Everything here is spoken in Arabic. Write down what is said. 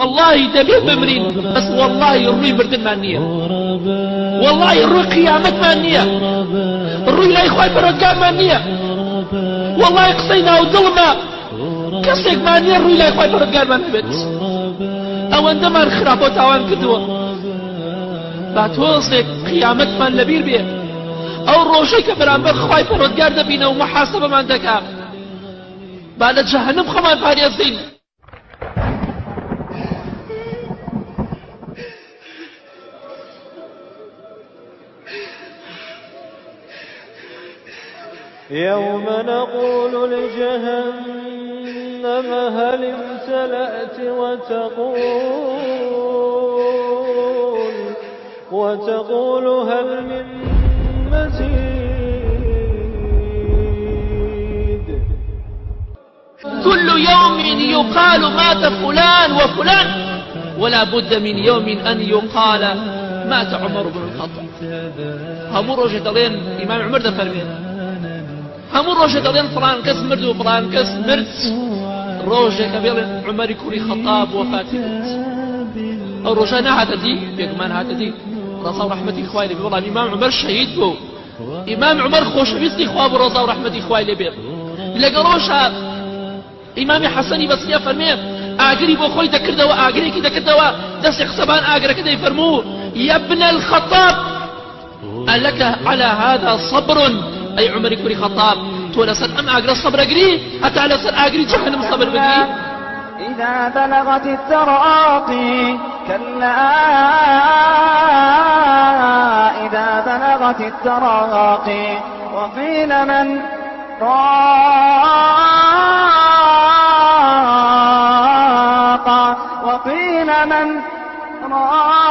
والله دەبێ بمرین بەس والله ڕووی مردنمان نییە والله ڕووی قیامەتمان نییە ڕووی لای خوای پەروەردگارمان نییە والله قسەی ناو دڵمە کەسێکمان نییە ڕووی لای خوای پەروەردگارمان بێت ئەوەندەمان خراپە و تاوان کردووە با تۆزێک قیامەتمان لەبیر بێ ئەو ڕۆژەی کە بەرامبەر خوای پەروەردگار دەبینە و محاسەبەمان دەکا با لە جەهەنەم خۆمان پارێزین. يوم نقول لجهنم هل امتلأت وتقول هل من مزيد. كل يوم يقال مات فلان وفلان ولا بد من يوم أن يقال مات عمر بن الخطاب. همو روجه دلين إمام عمر دفرمين همو روجه دلين فلان كس مرد وفلان كس مرد روجه كبيرين عمر كوري خطاب وفاتي أو روجه نهاتدي بيقمان هاتدي رضا ورحمتي إخوائي والله إمام عمر شهيد بو إمام عمر خوش بيستي خواب رضا ورحمتي إخوائي بير لقى روجه إمام حسني بسيا فرمي ئاگری بۆ خۆی دەکردەوە ئاگرێکی دەکردەوە دەستی قسەبان ئاگرەکە دەیفەرموو يا ابن الخطاب ألك على هذا صبر أي عمر كوري خطاب تۆ لەسەر ئەم ئاگرە سەبر ئەگری هەتا لەسەر ئاگری جەهەنەم سەبر بگری. إذا بلغت التراقي كلا إذا بلغت التراقي وقيل من راق وقيل من راق